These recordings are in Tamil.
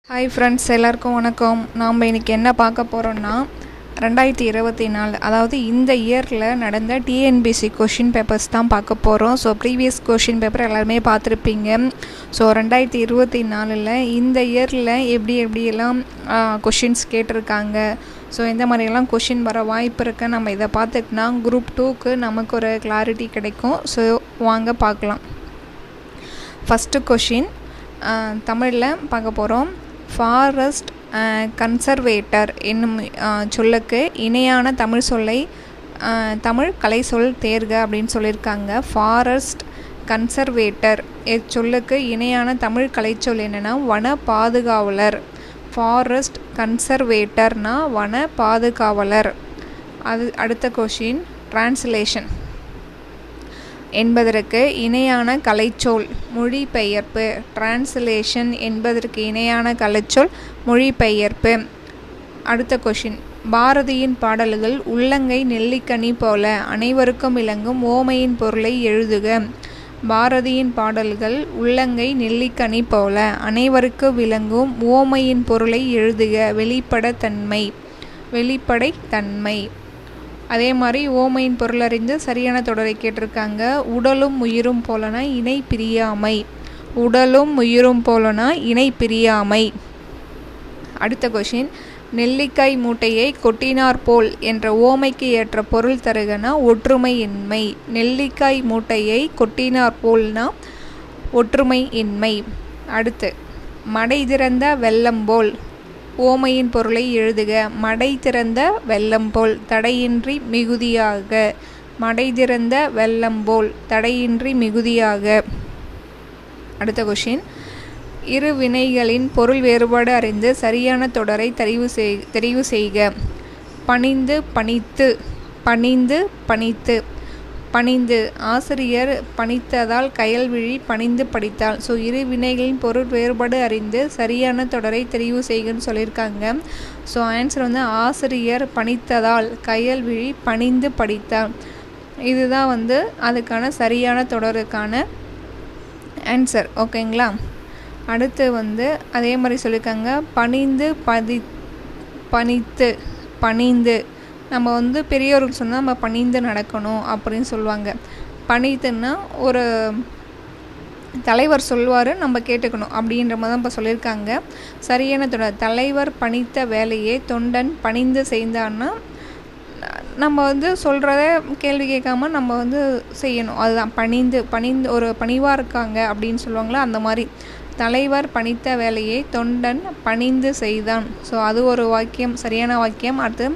ஹாய் ஃப்ரெண்ட்ஸ், எல்லாருக்கும் வணக்கம். நாம் இன்றைக்கி என்ன பார்க்க போகிறோன்னா 2024 அதாவது இந்த இயரில் நடந்த டிஎன்பிஎஸ்சி கொஷின் பேப்பர்ஸ் தான் பார்க்க போகிறோம். ஸோ ப்ரீவியஸ் கொஷின் பேப்பர் எல்லாருமே பார்த்துருப்பீங்க. ஸோ 2024 இந்த இயரில் எப்படியெல்லாம் கொஷின்ஸ் கேட்டிருக்காங்க, ஸோ எந்த மாதிரியெல்லாம் கொஷின் வர வாய்ப்பு இருக்குது, நம்ம இதை பார்த்துட்டுனா குரூப் 2க்கு நமக்கு ஒரு கிளாரிட்டி கிடைக்கும். ஸோ வாங்க பார்க்கலாம். ஃபஸ்ட்டு கொஷின் தமிழில் பார்க்க போகிறோம். ஃபாரஸ்ட் கன்சர்வேட்டர் என்னும் சொல்லுக்கு இணையான தமிழ் சொல்லை தமிழ் கலை சொல் தேர்க அப்படின்னு சொல்லியிருக்காங்க. ஃபாரஸ்ட் கன்சர்வேட்டர் சொல்லுக்கு இணையான தமிழ் கலைச்சொல் என்னென்னா வன பாதுகாவலர். ஃபாரஸ்ட் கன்சர்வேட்டர்னா வன பாதுகாவலர். அடுத்த கொஷின் டிரான்ஸ்லேஷன் என்பதற்கு இணையான கலைச்சொல் மொழிபெயர்ப்பு. டிரான்ஸ்லேஷன் என்பதற்கு இணையான கலைச்சொல் மொழிபெயர்ப்பு. அடுத்த கொஷின் பாரதியின் பாடல்கள் உள்ளங்கை நெல்லிக்கனி போல அனைவருக்கும் விளங்கும் ஓமையின் பொருளை எழுதுக. பாரதியின் பாடல்கள் உள்ளங்கை நெல்லிக்கனி போல அனைவருக்கு விளங்கும் ஓமையின் பொருளை எழுதுக. வெளிப்படைத்தன்மை. அதே மாதிரி ஓமையின் பொருள் அறிந்து சரியான தொடரை கேட்டிருக்காங்க. உடலும் உயிரும் போலனா இணை பிரியாமை. உடலும் உயிரும் போலனா இணை பிரியாமை. அடுத்த கொஷின் நெல்லிக்காய் மூட்டையை கொட்டினார் போல் என்ற ஓமைக்கு ஏற்ற பொருள் தருகனா ஒற்றுமையின்மை. நெல்லிக்காய் மூட்டையை கொட்டினார் போல்னா ஒற்றுமையின்மை. அடுத்து மடை திறந்த வெள்ளம் போல் ஓமையின் பொருளை எழுதுக. மடை திறந்த வெள்ளம் போல் தடையின்றி மிகுதியாக. மடை திறந்த வெள்ளம் போல் தடையின்றி மிகுதியாக. அடுத்த கொஷின் இரு வினைகளின் பொருள் வேறுபாடு அறிந்து சரியான தொடரை தெரிவு செய்க. பணிந்து பணித்து. பணிந்து பணித்து. பணிந்து ஆசிரியர் பணித்ததால் கயல்விழி பணிந்து படித்தாள். ஸோ இரு வினைகளின் பொருள் வேறுபாடு அறிந்து சரியான தொடரை தெரிவு செய்கன்னு சொல்லியிருக்காங்க. ஸோ ஆன்சர் ஆசிரியர் பணித்ததால் கயல்விழி பணிந்து படித்தாள். இதுதான் அதுக்கான சரியான தொடருக்கான ஆன்சர். ஓகேங்களா. அடுத்து அதே மாதிரி சொல்லியிருக்காங்க பணிந்து பணித்து. பணிந்து நம்ம பெரியவர்கள் சொன்னால் நம்ம பணிந்து நடக்கணும் அப்படின்னு சொல்லுவாங்க. பணித்துன்னா ஒரு தலைவர் சொல்வார், நம்ம கேட்டுக்கணும் அப்படின்ற மாதிரி தான் இப்போ சொல்லியிருக்காங்க. சரியான தொடர் தலைவர் பணித்த வேலையை தொண்டன் பணிந்து செய்தான்னா நம்ம சொல்கிறத கேள்வி கேட்காம நம்ம செய்யணும். அதுதான் பணிந்து ஒரு பணிவாக இருக்காங்க அப்படின்னு சொல்லுவாங்களா, அந்த மாதிரி தலைவர் பணித்த வேலையை தொண்டன் பணிந்து செய்தான். ஸோ அது ஒரு வாக்கியம், சரியான வாக்கியம். அடுத்து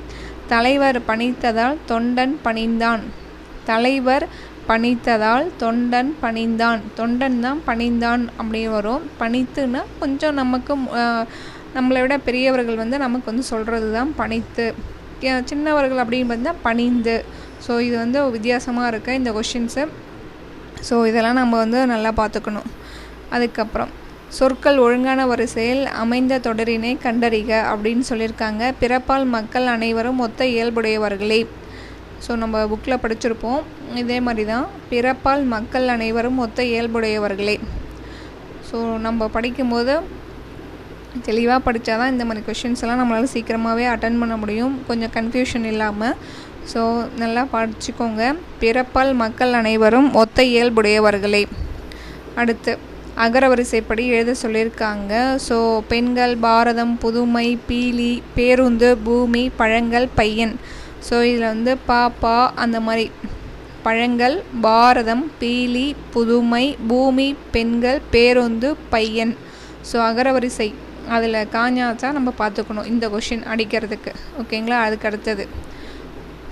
தலைவர் பணித்ததால் தொண்டன் பணிந்தான். தலைவர் பணித்ததால் தொண்டன் பணிந்தான். தொண்டன் தான் பணிந்தான் அப்படி வரும். பணித்துன்னா கொஞ்சம் நமக்கு நம்மளை விட பெரியவர்கள் நமக்கு சொல்கிறது தான் பணித்து. சின்னவர்கள் அப்படின்னு பார்த்தா பணிந்து. ஸோ இது வித்தியாசமாக இருக்குது இந்த கொஷின்ஸு. ஸோ இதெல்லாம் நம்ம நல்லா பார்த்துக்கணும். அதுக்கப்புறம் சொற்கள் ஒழுங்கான வரிசையில் அமைந்த தொடரினை கண்டறிக அப்படின்னு சொல்லியிருக்காங்க. பிறப்பால் மக்கள் அனைவரும் ஒத்த இயல்புடையவர்களே. ஸோ நம்ம புக்கில் படிச்சிருப்போம். இதே மாதிரி தான் பிறப்பால் மக்கள் அனைவரும் ஒத்த இயல்புடையவர்களே. ஸோ நம்ம படிக்கும்போது தெளிவாக படித்தா தான் இந்த மாதிரி கொஷின்ஸ் எல்லாம் நம்மளால் சீக்கிரமாகவே அட்டன் பண்ண முடியும், கொஞ்சம் கன்ஃபியூஷன் இல்லாமல். ஸோ நல்லா படிச்சுக்கோங்க. பிறப்பால் மக்கள் அனைவரும் ஒத்த இயல்புடையவர்களே. அடுத்து அகரவரிசைப்படி எழுத சொல்லியிருக்காங்க. ஸோ பெண்கள், பாரதம், புதுமை, பீலி, பேருந்து, பூமி, பழங்கள், பையன். ஸோ இதில் பா அந்த மாதிரி பழங்கள், பாரதம், பீலி, புதுமை, பூமி, பெண்கள், பேருந்து, பையன். ஸோ அகரவரிசை அதில் காஞ்சாச்சா நம்ம பார்த்துக்கணும் இந்த கொஷின் அடிக்கிறதுக்கு. ஓகேங்களா. அதுக்கு அடுத்தது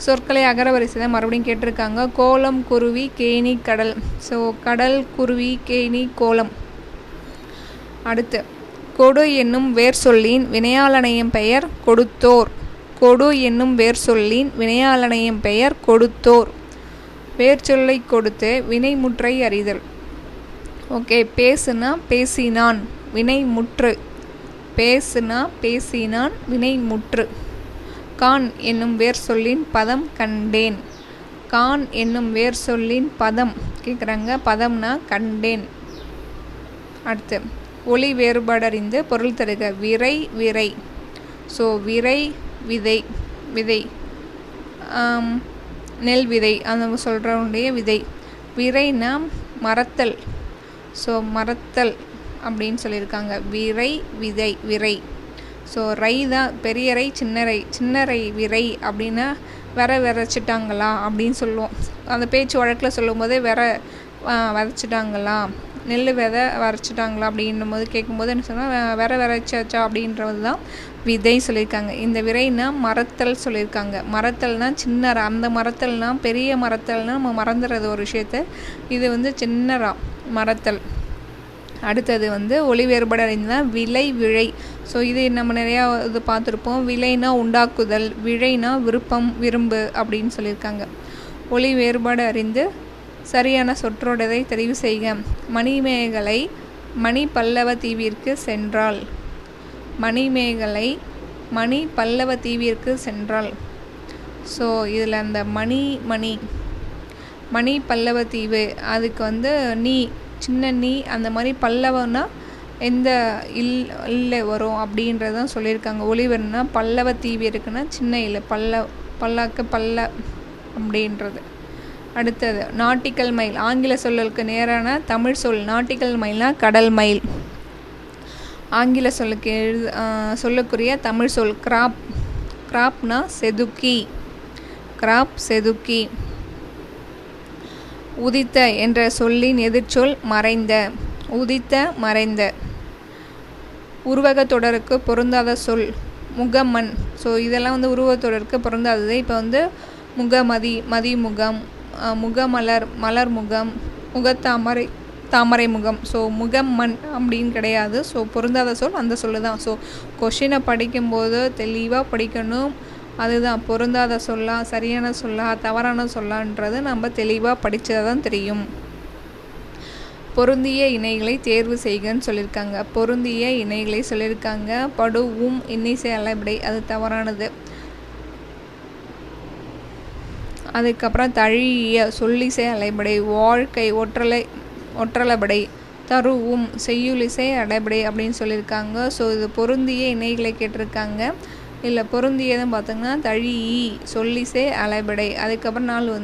சொற்களை அகரவரிசை தான் மறுபடியும் கேட்டிருக்காங்க. கோலம், குருவி, கேணி, கடல். ஸோ கடல், குருவி, கேணி, கோலம். அடுத்து கொடு என்னும் வேர் சொல்லின் வினையாளனையும் பெயர் கொடுத்தோர். கொடு என்னும் வேர் சொல்லின் வினையாளனையும் பெயர் கொடுத்தோர். வேர் சொல்லை கொடுத்து வினைமுற்றை அறிதல். ஓகே. பேசுனா பேசினான், வினைமுற்று. பேசுனா பேசினான், வினைமுற்று. கான் என்னும் வேர் சொல்லின் பதம் கண்டேன். கான் என்னும் வேர் சொல்லின் பதம் கேட்குறாங்க. பதம்னா கண்டேன். அடுத்து ஒலி வேறுபாடறிந்து பொருள் தருக. விரை விரை. ஸோ விரை விதை விதை, நெல் விதை அந்த சொல்கிறவனுடைய விதை. விரைனா மரத்தல். ஸோ மரத்தல் அப்படின்னு சொல்லியிருக்காங்க. விரை விதை விரை. ஸோ ரை தான் பெரிய ரை சின்னரை. சின்னரை விரை அப்படின்னா விதைச்சிட்டாங்களா அப்படின்னு சொல்லுவோம். அந்த பேச்சு வழக்கில் சொல்லும் போதே விதைச்சிட்டாங்களா, நெல் விதை விதைச்சிட்டாங்களா அப்படின்னும் போது கேட்கும்போது என்ன சொன்னால் விதைச்சாச்சா அப்படின்றது தான் விதை சொல்லியிருக்காங்க. இந்த விரைனா மரத்தல் சொல்லியிருக்காங்க. மரத்தல்னா சின்னரா. அந்த மரத்தல்னா பெரிய மரத்தல்னா நம்ம மறந்துடுறது ஒரு விஷயத்த. இது சின்னரா மரத்தல். அடுத்தது ஒலி வேறுபாடு அறிந்தா விலை விழை. ஸோ இது நம்ம நிறையா இது பார்த்துருப்போம். விலைனா உண்டாக்குதல், விழைனா விருப்பம் விரும்பு அப்படின்னு சொல்லியிருக்காங்க. ஒலி வேறுபாடு அறிந்து சரியான சொற்றொடரை தெரிவு செய்க. மணிமேகலை மணி பல்லவ தீவிற்கு சென்றாள். மணிமேகலை மணி பல்லவ தீவிற்கு சென்றாள். ஸோ இதில் அந்த மணி பல்லவ தீவு அதுக்கு நீ சின்ன நீ அந்த மாதிரி பல்லவன்னா எந்த இல்லை வரும் அப்படின்றதான் சொல்லியிருக்காங்க. ஒலிவர்னா பல்லவ தீவு இருக்குன்னா சின்ன இல்லை பல்லாக்கு பல்ல அப்படின்றது. அடுத்தது நாட்டிக்கல் மைல். ஆங்கில சொல்லுக்கு நேரான தமிழ் சொல். நாட்டிக்கல் மைல்னா கடல் மைல். ஆங்கில சொல்லுக்கு சொல்லக்கூடிய தமிழ் சொல் கிராப். கிராப்னா செதுக்கி. கிராப் செதுக்கி. உதித்த என்ற சொல்லின் எதிர்ச்சொல் மறைந்த. உதித்த மறைந்த. உருவகத்தொடருக்கு பொருந்தாத சொல் முகமன். ஸோ இதெல்லாம் உருவகத்தொடருக்கு பொருந்தாதது. இப்போ முகமதி மதிமுகம், முகமலர் மலர் முகம், முகத்தாமரை தாமரை முகம். ஸோ முகம்மன் அப்படின்னு கிடையாது. ஸோ பொருந்தாத சொல் அந்த சொல்லு தான். ஸோ கொஷினை படிக்கும்போது தெளிவாக படிக்கணும். அதுதான் பொருந்தாத சொல்லா சரியான சொல்லா தவறான சொல்லான்றது நம்ம தெளிவாக படித்தா தான் தெரியும். பொருந்திய இணைகளை தேர்வு செய்கன்னு சொல்லியிருக்காங்க. பொருந்திய இணைகளை சொல்லியிருக்காங்க. படுவும் இன்னிசை அளபடை அது தவறானது. அதுக்கப்புறம் தழிய சொல்லிசை அலைபடை, வாழ்க்கை ஒற்றளபடை, தருவும் செய்யுளிசை அடைபடை அப்படின்னு சொல்லியிருக்காங்க. ஸோ இது பொருந்திய இணைகளை கேட்டிருக்காங்க. இல்லை பொருந்தியதுன்னு பார்த்தோங்கன்னா தழி சொல்லிசை அலைபடை. அதுக்கப்புறம் நாள்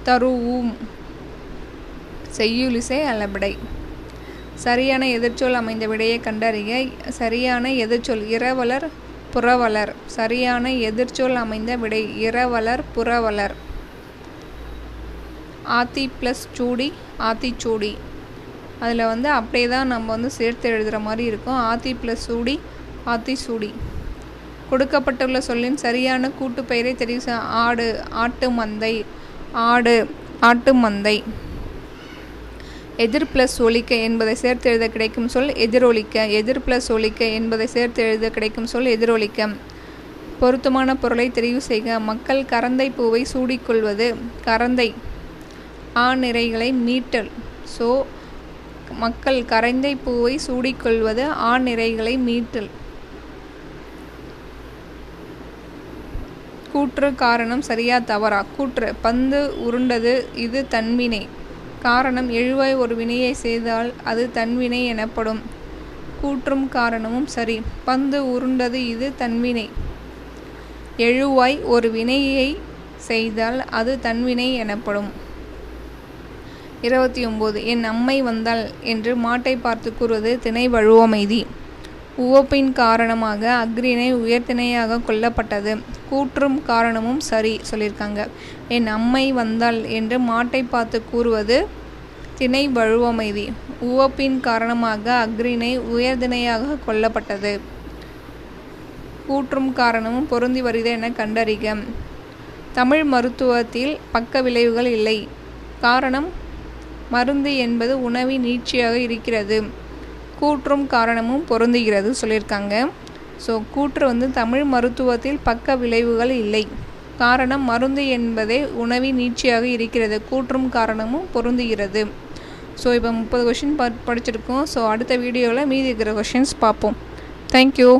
தருவும் செய்யுளிசை அலைபடை. சரியான எதிர்ச்சொல் அமைந்த விடையை கண்டறிக. சரியான எதிர்ச்சொல் இரவலர் புறவலர். சரியான எதிர்ச்சொல் அமைந்த விடை இரவலர் புறவலர். ஆத்தி ப்ளஸ் சூடி ஆத்திச்சூடி. அதில் அப்படியே தான் நம்ம சேர்த்து எழுதுகிற மாதிரி இருக்கும். ஆத்தி ப்ளஸ் சூடி ஆத்திச்சூடி. கொடுக்கப்பட்டுள்ள சொல்லின் சரியான கூட்டு பெயரை தெரிவு. ஆடு ஆட்டு மந்தை. ஆடு ஆட்டு மந்தை. எதிர் பிளஸ் ஒலிக்க என்பதை சேர்த்து எழுத கிடைக்கும் சொல் எதிரொலிக்க. எதிர் பிளஸ் ஒலிக்க என்பதை சேர்த்து எழுத கிடைக்கும் சொல் எதிரொலிக்க. பொருத்தமான பொருளை தெரிவு செய்க. மக்கள் கரந்தை பூவை சூடிக்கொள்வது. கரந்தை நிறைகளை மீட்டல். ஸோ மக்கள் கரந்தை பூவை சூடிக்கொள்வது நிறைகளை மீட்டல். கூற்று காரணம் சரியா தவறா. கூற்று பந்து உருண்டது இது தன்வினை. காரணம் எழுவாய் ஒரு வினையை செய்தால் அது தன்வினை எனப்படும். கூற்றும் காரணமும் சரி. பந்து உருண்டது இது தன்வினை. எழுவாய் ஒரு வினையை செய்தால் அது தன்வினை எனப்படும். 29. என் அம்மை வந்தாள் என்று மாட்டை பார்த்து கூறுவது திணை வழுவமைதி. உவப்பின் காரணமாக அஃறிணை உயர்திணையாக கொள்ளப்பட்டது. கூற்றும் காரணமும் சரி சொல்லியிருக்காங்க. என் அம்மை வந்தாள் என்று மாட்டை பார்த்து கூறுவது திணை வழுவமைதி. உவப்பின் காரணமாக அஃறிணை உயர்திணையாக கொள்ளப்பட்டது. கூற்றும் காரணமும் பொருந்தி வருகிறது என கண்டறிக. தமிழ் மருத்துவத்தில் பக்க விளைவுகள் இல்லை. காரணம் மருந்து என்பது உணவின் நீட்சியாக இருக்கிறது. கூற்றும் காரணமும் பொருந்துகிறது சொல்லியிருக்காங்க. ஸோ கூற்று தமிழ் மருத்துவத்தில் பக்க விளைவுகள் இல்லை. காரணம் மருந்து என்பதே உணவின் நீட்சியாக இருக்கிறது. கூற்றும் காரணமும் பொருந்துகிறது. ஸோ இப்போ 30 கொஷின் படிச்சிருக்கோம். ஸோ அடுத்த வீடியோவில் மீதி இருக்கிற கொஷின்ஸ் பார்ப்போம். தேங்க்யூ.